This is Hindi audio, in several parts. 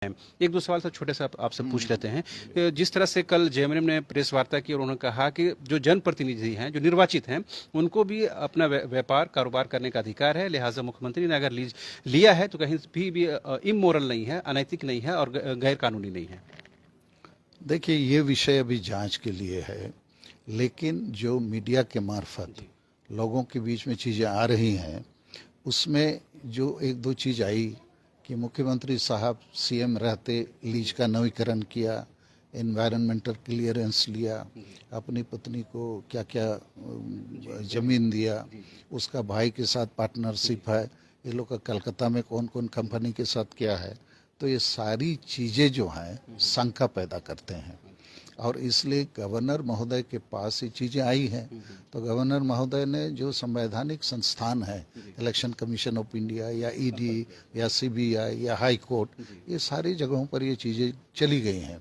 एक दो सवाल तो छोटे से आपसे पूछ लेते हैं जिस तरह से कल जेएमएम ने प्रेस वार्ता की और उन्होंने कहा कि जो जनप्रतिनिधि हैं जो निर्वाचित हैं उनको भी अपना व्यापार कारोबार करने का अधिकार है, लिहाजा मुख्यमंत्री ने अगर लीज लिया है तो कहीं भी इमोरल नहीं है, अनैतिक नहीं है और गैर कानूनी नहीं है। देखिए, ये विषय अभी जांच के लिए है, लेकिन जो मीडिया के मार्फत लोगों के बीच में चीज़ें आ रही हैं उसमें जो एक दो चीज़ आई कि मुख्यमंत्री साहब सीएम रहते लीज का नवीकरण किया, एनवायरनमेंटल क्लियरेंस लिया, अपनी पत्नी को क्या क्या ज़मीन दिया, उसका भाई के साथ पार्टनरशिप है, ये लोग का कलकत्ता में कौन कौन कंपनी के साथ क्या है। तो ये सारी चीज़ें जो हैं शंका पैदा करते हैं और इसलिए गवर्नर महोदय के पास ये चीज़ें आई हैं। तो गवर्नर महोदय ने जो संवैधानिक संस्थान है, इलेक्शन कमीशन ऑफ इंडिया या ईडी या सीबीआई या हाई कोर्ट, ये सारी जगहों पर ये चीज़ें चली गई हैं।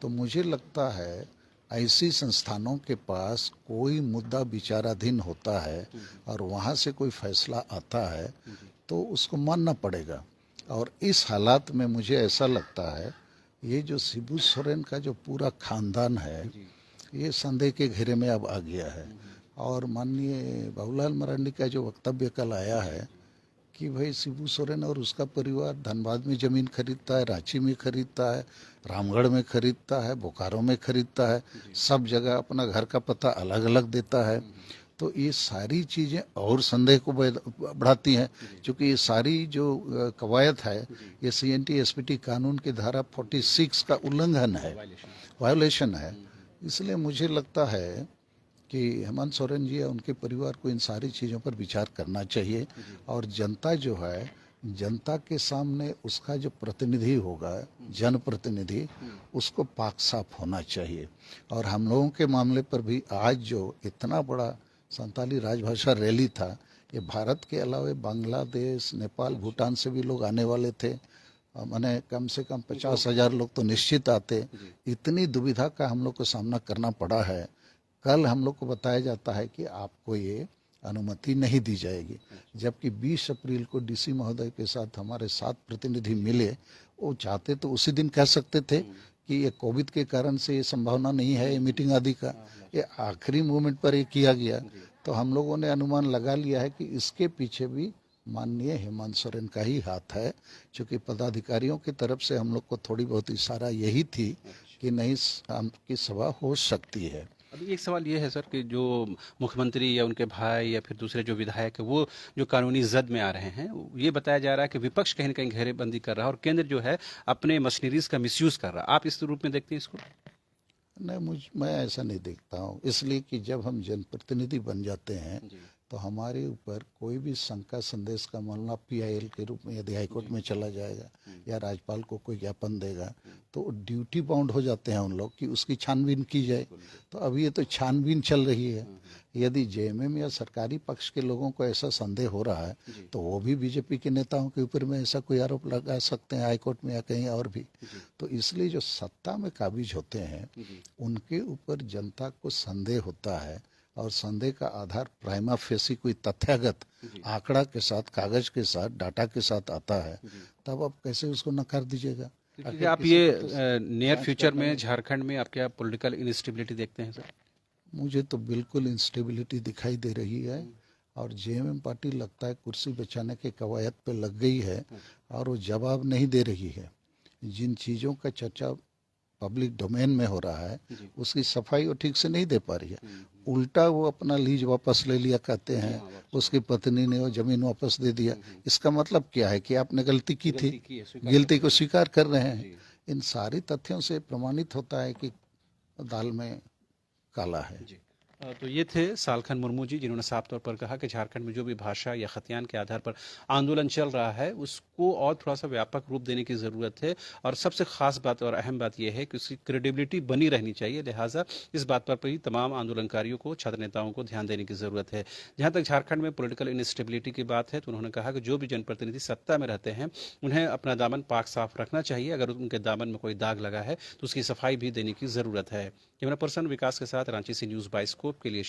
तो मुझे लगता है ऐसी संस्थानों के पास कोई मुद्दा विचाराधीन होता है और वहाँ से कोई फैसला आता है तो उसको मानना पड़ेगा। और इस हालात में मुझे ऐसा लगता है ये जो शिबू सोरेन का जो पूरा खानदान है ये संदेह के घेरे में अब आ गया है। और माननीय बाबूलाल मरांडी का जो वक्तव्य कल आया है कि भाई शिबू सोरेन और उसका परिवार धनबाद में ज़मीन खरीदता है, रांची में खरीदता है, रामगढ़ में खरीदता है, बोकारो में खरीदता है, सब जगह अपना घर का पता अलग अलग देता है। तो ये सारी चीज़ें और संदेह को बढ़ाती हैं, क्योंकि ये सारी जो कवायद है ये सीएनटी एसपीटी कानून की धारा 46 का उल्लंघन है, वायोलेशन है। इसलिए मुझे लगता है कि हेमंत सोरेन जी या उनके परिवार को इन सारी चीज़ों पर विचार करना चाहिए और जनता जो है, जनता के सामने उसका जो प्रतिनिधि होगा, जनप्रतिनिधि, उसको पाक साफ होना चाहिए। और हम लोगों के मामले पर भी आज जो इतना बड़ा संताली राजभाषा रैली था, ये भारत के अलावा बांग्लादेश, नेपाल, भूटान से भी लोग आने वाले थे। मैंने कम से कम 50,000 लोग तो निश्चित आते। इतनी दुविधा का हम लोग को सामना करना पड़ा है। कल हम लोग को बताया जाता है कि आपको ये अनुमति नहीं दी जाएगी, जबकि 20 अप्रैल को डीसी महोदय के साथ हमारे 7 प्रतिनिधि मिले। वो चाहते तो उसी दिन कह सकते थे कि ये कोविड के कारण से ये संभावना नहीं है ये मीटिंग आदि का, ये आखिरी मोमेंट पर ये किया गया। तो हम लोगों ने अनुमान लगा लिया है कि इसके पीछे भी माननीय हेमंत सोरेन का ही हाथ है, क्योंकि पदाधिकारियों की तरफ से हम लोग को थोड़ी बहुत इशारा यही थी कि नहीं, आपकी सभा हो सकती है। अभी एक सवाल ये है सर कि जो मुख्यमंत्री या उनके भाई या फिर दूसरे जो विधायक है वो जो कानूनी जद में आ रहे हैं, ये बताया जा रहा है कि विपक्ष कहीं ना कहीं घेरेबंदी कर रहा है और केंद्र जो है अपने मशीनरीज का मिसयूज कर रहा है। आप इस रूप में देखते हैं इसको? नहीं, मैं ऐसा नहीं देखता हूँ, इसलिए कि जब हम जनप्रतिनिधि बन जाते हैं तो हमारे ऊपर कोई भी शंका संदेश का मामला पीआईएल के रूप में यदि हाईकोर्ट में चला जाएगा या राज्यपाल को कोई ज्ञापन देगा तो ड्यूटी बाउंड हो जाते हैं उन लोग कि उसकी छानबीन की जाए। तो अभी ये तो छानबीन चल रही है। यदि जेएमएम या सरकारी पक्ष के लोगों को ऐसा संदेह हो रहा है तो वो भी बीजेपी के नेताओं के ऊपर में ऐसा कोई आरोप लगा सकते हैं हाईकोर्ट में या कहीं और भी। तो इसलिए जो सत्ता में काबिज होते हैं उनके ऊपर जनता को संदेह होता है और संदेह का आधार प्राइमा फेसी कोई तथ्यागत आंकड़ा के साथ, कागज के साथ, डाटा के साथ आता है, तब आप कैसे उसको नकार दीजिएगा? क्योंकि आप ये नियर फ्यूचर में झारखंड में आप क्या पॉलिटिकल इंस्टेबिलिटी देखते हैं सर? मुझे तो बिल्कुल इंस्टेबिलिटी दिखाई दे रही है और जेएमएम पार्टी लगता है कुर्सी बचाने के कवायद पे लग गई है और वो जवाब नहीं दे रही है। जिन चीज़ों का चर्चा पब्लिक डोमेन में हो रहा है उसकी सफाई वो ठीक से नहीं दे पा रही है। उल्टा वो अपना लीज वापस ले लिया कहते हैं, उसकी पत्नी ने वो जमीन वापस दे दिया। इसका मतलब क्या है कि आपने गलती की थी, गलती को स्वीकार कर रहे हैं। इन सारी तथ्यों से प्रमाणित होता है कि दाल में काला है। तो ये थे सालखन मुर्मू जी, जिन्होंने साफ तौर पर कहा कि झारखंड में जो भी भाषा या खतियान के आधार पर आंदोलन चल रहा है उसको और थोड़ा सा व्यापक रूप देने की ज़रूरत है और सबसे खास बात और अहम बात यह है कि उसकी क्रेडिबिलिटी बनी रहनी चाहिए। लिहाजा इस बात पर भी तमाम आंदोलनकारियों को, छात्र नेताओं को ध्यान देने की ज़रूरत है। जहाँ तक झारखंड में पॉलिटिकल इनस्टेबिलिटी की बात है तो उन्होंने कहा कि जो भी जनप्रतिनिधि सत्ता में रहते हैं उन्हें अपना दामन पाक साफ रखना चाहिए। अगर उनके दामन में कोई दाग लगा है तो उसकी सफाई भी देने की ज़रूरत है। कैमरा पर्सन विकास के साथ रांची से न्यूज़ बाइस्कोप के लिए